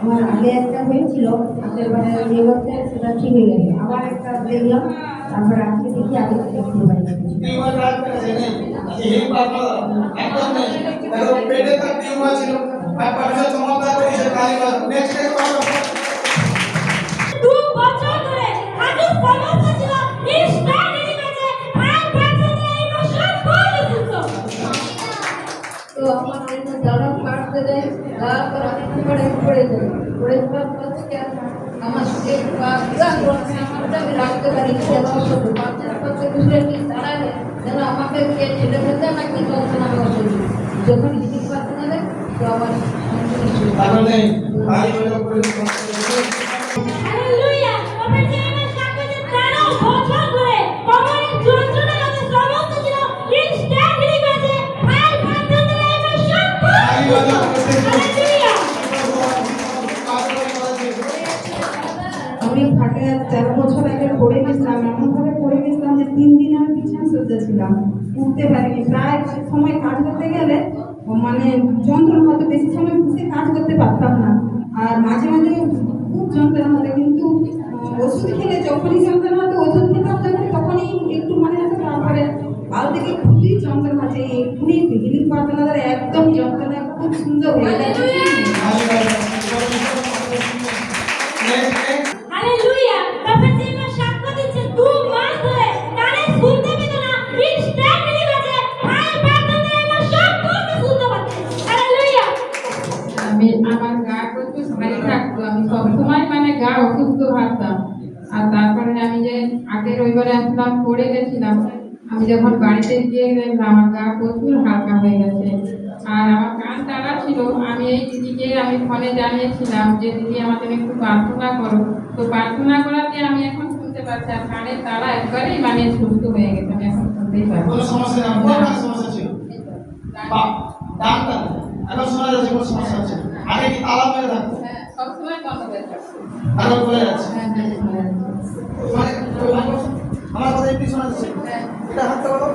আমার আগে একটা হয়েছিল, আগের বারে এবছর সেটা ঠিক হয়ে গেছে, আবার একটা দেখলাম, তারপরে আজকে দেখি আগে থেকে শুরু হয়ে গেছে। তো আমার যারা কাটতে দেয় তারপর আমি পড়ে যাই, পড়ে যাওয়ার পর থেকে আমার স্টেট বা আমারটা আমি রাখতে পারি বাচ্চার পাশে বুঝলে কি দাঁড়ালে যেন আমাকে কে ছেলে ফেলতে না কি যন্ত্রণা আমার শরীর যখন জিনিস পাচ্ছে না দেয় তো আমার আমি ফাটে 13 বছর আগে পড়ে গেছিলাম, এমনভাবে পড়ে গেছিলাম যে 3 দিন আমি বিছানা সজ্জা ছিলাম, উঠতে পারিনি। প্রায় সময় কাজ করতে গেলে মানে যন্ত্রণা হতো, বেশি সময় বসে কাজ করতে পারতাম না, আর মাঝে মাঝে খুব যন্ত্রণা হতো। কিন্তু ওষুধ খেলে যখনই যন্ত্রণা হতো ওষুধ খেতাম তখনই একটু মনে হতো, তারপরে কাল থেকে খুবই যন্ত্রণা আছে। এক্ষুনি হিলিং প্রার্থনাদের একদম যন্ত্রণা খুব সুন্দর হয়ে গেছে। আমার গা প্রচুর ভারী থাকতো, আমি সবসময় মানে গা অসুস্থ থাকতাম। আর তারপরে আমি যে আগের রবিবারে আসলাম পড়ে গেছিলাম, আমি যখন বাড়িতে গিয়ে দেখলাম আমার গা প্রচুর হালকা হয়ে গেছে। আর আমার কান টানা ছিল, আমি এই দিদিকে আমি ফোনে জানিয়েছিলাম যে দিদি আমাদের একটু প্রার্থনা করো, তো প্রার্থনা করাতে আমি এখন শুনতে পাচ্ছি। আর কানের তারা একবারেই মানে সুস্থ হয়ে গেছে, আমি এখন শুনতেই পাচ্ছি। কোনো সমস্যা ছিল এখন শোনা যাচ্ছে কোনো সমস্যা হচ্ছে? আগে কি তালা মেরে থাকতো? সবসময় বন্ধ হয়ে থাকতো, এখন খুলে যাচ্ছে। মানে আমার কথা একটু শোনা যাচ্ছে? এটা হাতটা বলো,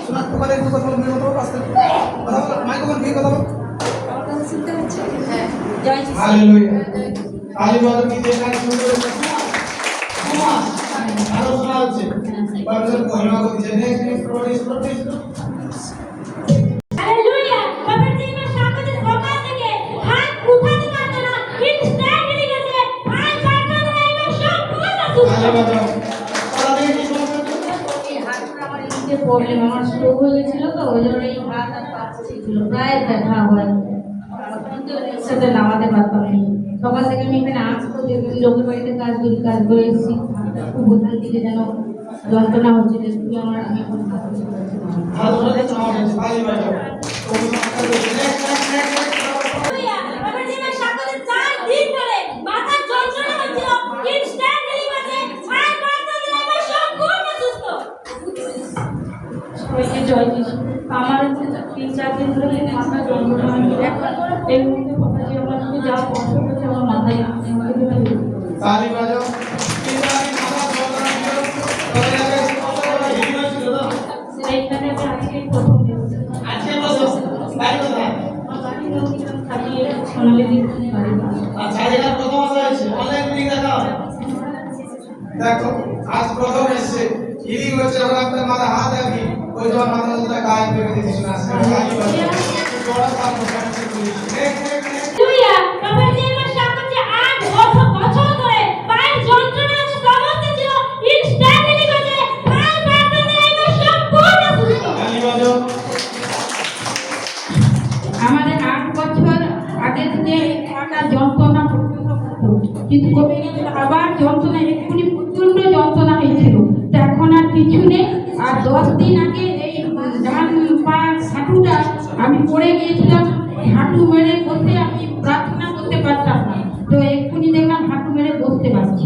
শোনা তোমাদের একটু কথা বলো, মেয়ে কথা বলো, আস্তে কথা বলো, মাইক্রোফোন দিয়ে কথা বলো। শুনতে হচ্ছে হালেলুয়া। তালি বাজাও কি দেখা শুরু করেছে? আরো শোনা যাচ্ছে? বারবার মহিমা করছে। নেক্সট প্রোটিস প্রবলেম আমার স্ট্রোক হয়ে গেছিল, তো ওই জন্য এই হাত আর পা ছিল প্রায় ব্যথা হয়, সাথে নামাতে পারতাম না। সকাল থেকে আমি এখানে আসবো যে লোকের বাড়িতে কাজ করে এসেছি, খুব বোঝার দিকে যেন যন্ত্রণা হচ্ছে, যে আমার আমি এখন জয় যিশু। আমার 3-4 দিন ধরে মাথা যন্ত্রণা এই মুহূর্তে কথা যে আমার যা কষ্ট হচ্ছে আমার মাথায় তালি বাজাও। এইখানে আমি আজকে প্রথম দেখো আজ প্রথম এসেছে হিলিং হচ্ছে, আমরা আপনার মাথা হাত রাখি ওই তোমার মাথা মধ্যে গায়ে করে দিচ্ছি না আজকে গায়ে বাজে বড় কাজ করতে আমাদের 8 বছর আগে থেকে যন্ত্রণা কিন্তু কমে গেছে, আবার যন্ত্রণা এক্ষুনি প্রচন্ড যন্ত্রণা হয়েছিল, তো এখন আর কিছু নেই। আর 10 দিন আগে এই ডান পা হাঁটুটা আমি পড়ে গিয়েছিলাম, হাঁটু মেরে বসে আমি প্রার্থনা করতে পারতাম না, তো এক্ষুনি দেখলাম হাঁটু মেরে বসতে পারছি।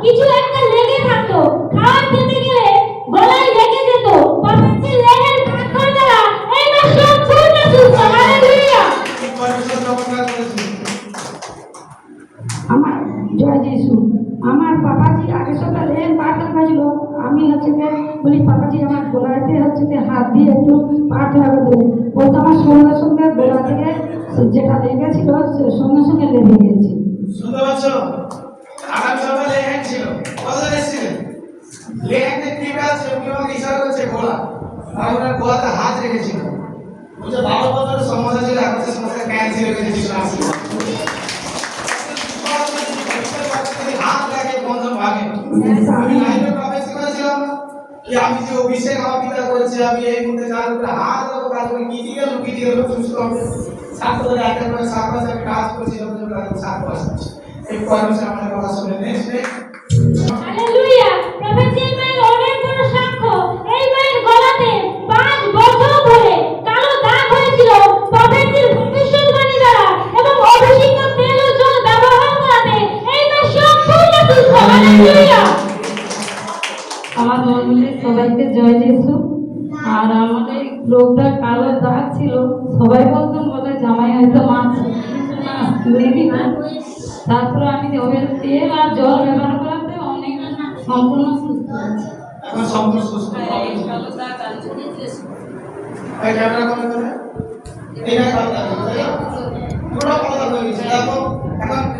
কিছু একটা লেগে থাকতো, খাবার খেতে গেলে গলায় লেগে যেত, বাবার লেহের পাথর দ্বারা এই মাস সম্পূর্ণ সুস্থ। হালেলুয়া। যিশু। আমার পাপাজি আগের সপ্তাহে লেহেন প্রার্থনা করেছিল, আমি হচ্ছে যে বলি পাপাজি আমার গোলাতে হচ্ছে যে হাত দিয়ে একটু প্রার্থনা করে দেবে। ও তো আমার সঙ্গে সঙ্গে গোলা থেকে যেটা লেগেছিল সঙ্গে সঙ্গে লেগে গেছে। শুনতে পাচ্ছ? আগামী সপ্তাহে লেহেন ছিল, কতজন এসেছিলেন? লেহেনের টিম আছে, উনি আমাকে ইশারা করছে গোলা, আর ওনার গোলাতে হাত রেখেছিল। বলছে 12 বছরের সমস্যা ছিল, এখন সে সমস্যা ক্যান্সেল হয়ে গেছে যিশু আসলে। হাত লাগে বন্ধন ভাগে। আমি লাইভে প্রফেসি করেছিলাম না কি আমি যে অভিষেক আমার পিতা করেছে, আমি এই মুহূর্তে যার উপরে হাত দেবো কাজ করে ক্রিটিক্যাল সুস্থ হবে। 7 বছর একটা করে 7 মাস আমি কাজ করছি, 7 মাস এই কর্মসূচি আমাদের কথা শুনে নেক্সট হালেলুয়া! প্রফেট ইসমাইল অনেক বড় সাক্ষ্য। এই মায়ের গলাতে 5 বছর ধরে কালো দাগ হয়েছিল। প্রফেটের ভবিষ্যৎবাণী দ্বারা এবং অভিষিক্ত তেল ও জল ব্যবহার করাতে এই মা সম্পূর্ণ সুস্থ। হালেলুয়া! আমার মন্দিরে সবাইকে জয় যিশু। আর আমার এই রোগটা কালো দাগ ছিল, সবাই বলতেন বলে জামাই হয়তো মাছ নেবি না। তারপরে আমি ওই তেল আর জল ব্যবহার করাতে অনেক সম্পূর্ণ সুস্থ আছি। এখন সম্পূর্ণ সুস্থ এই ক্যামেরা করে করে এইটা কথা বলতে পুরো কথা বলেছে। এখন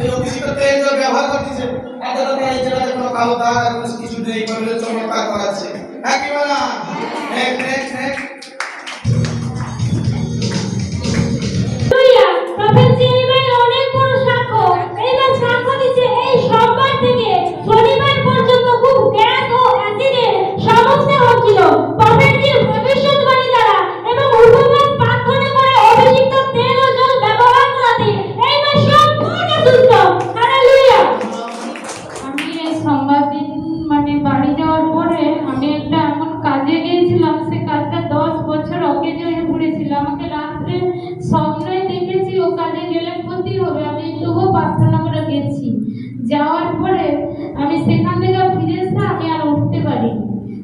এই অভিষেক তেল যে ব্যবহার করতেছে, এতটা এই জায়গায় কোনো কালো দাগ আর কোনো কিছু নেই, বলে চমৎকার করাচ্ছে। হ্যাঁ কি বলা? Next hallelujah! প্রফেট ইসমাইল অনেক বড় সাক্ষ্য। এই মা সাক্ষ্য দিচ্ছে এই সোমবার থেকে শনিবার পর্যন্ত খুব গ্যাস ও অ্যাসিডের সমস্যা হচ্ছিল। প্রফেটের ভবিষ্যৎবাণী দ্বারা এবং উপবাস প্রার্থনা করে অভিষিক্ত তেল ও জল ব্যবহার করাতে এই মা সম্পূর্ণ সুস্থ। হালেলুয়া! আমি এই সোমবার দিন মানে বাড়ি যাওয়ার পরে আমি একটা এমন কাজে গিয়েছিলাম, সে কাজটা 10 বছর অকেজ হয়ে পড়েছিল। আমাকে রাত্রে স্বপ্নে দেখেছি ও কাজে গেলে ক্ষতি হবে, আমি তবুও প্রার্থনা করে গেছি। যাওয়ার পরে আমি সেখান থেকে ফিরে এসে আমি আর উঠতে পারি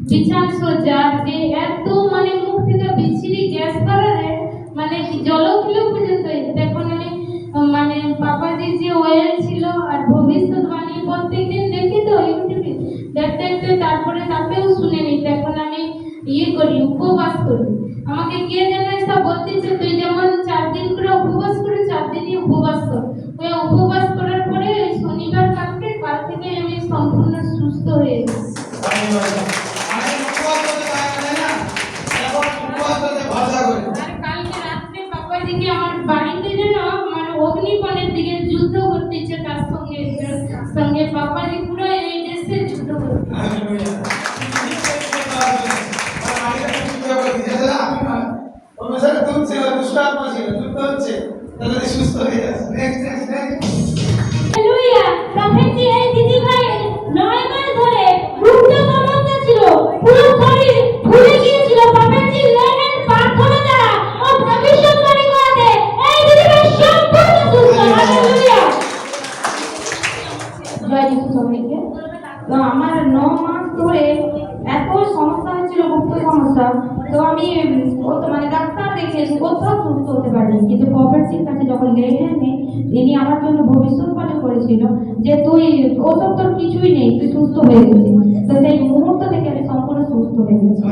বিছানা সোজা যে এত মানে মুখ থেকে বিচ্ছিরি গ্যাস কারণে মানে জলগুলো পর্যন্ত এখন আমি মানে পাপাজি যে ওয়েল ছিল আর ভবিষ্যৎবাণী প্রত্যেকদিন দেখি তো ইউটিউবে দেখতে দেখতে, তারপরে তাকেও শুনে নিই। এখন আমি করি, উপবাস করি। আমাকে কে যেন সব বলতেছে তুই যেমন 4 দিন করে উপবাস করে 4 দিনই উপবাস কর। ওই উপবাস করার পরে ওই শনিবার কাল থেকে আমি সম্পূর্ণ সুস্থ হয়ে গেছি। আমি উপবাস করতে পারি না, এখন উপবাস করতে ভরসা করি। আর কালকে রাত্রে পাপাজিকে আমার বাড়িতে যেন মানে অগ্নিপণের দিকে যুদ্ধ করতেছে, তার সঙ্গে পাপাজি পুরো এই দেশে যুদ্ধ করতে। হালেলুয়া। সুস্থ হয়ে যাচ্ছে। Next hallelujah! প্রফেট এই দিদি ভাই 9 মাস ধরে রুগ্ন সমস্যা ছিল। পুরো শরীর ফুলে গিয়েছিল। প্রফেট লেহেন প্রার্থনা দ্বারা ও ভবিষ্যৎবাণী করাতে এই দিদি ভাই সম্পূর্ণ সুস্থ। হালেলুয়া! জয় যিশু সবাইকে। তো আমার 9 মাস ধরে এত সমস্যা হচ্ছিল, গুপ্ত সমস্যা। তো আমি মানে ডাক্তার দেখিয়েছি, কোথাও সুস্থ হতে পারিনি। কিন্তু প্রফেটসির কাছে যখন লেহেন ইনি আমার জন্য ভবিষ্যৎবাণী করেছিল যে তুই ওসব তোর কিছুই নেই, তুই সুস্থ হয়ে গেছিস। তো সেই মুহূর্ত থেকে আমি সম্পূর্ণ সুস্থ হয়ে গেছি।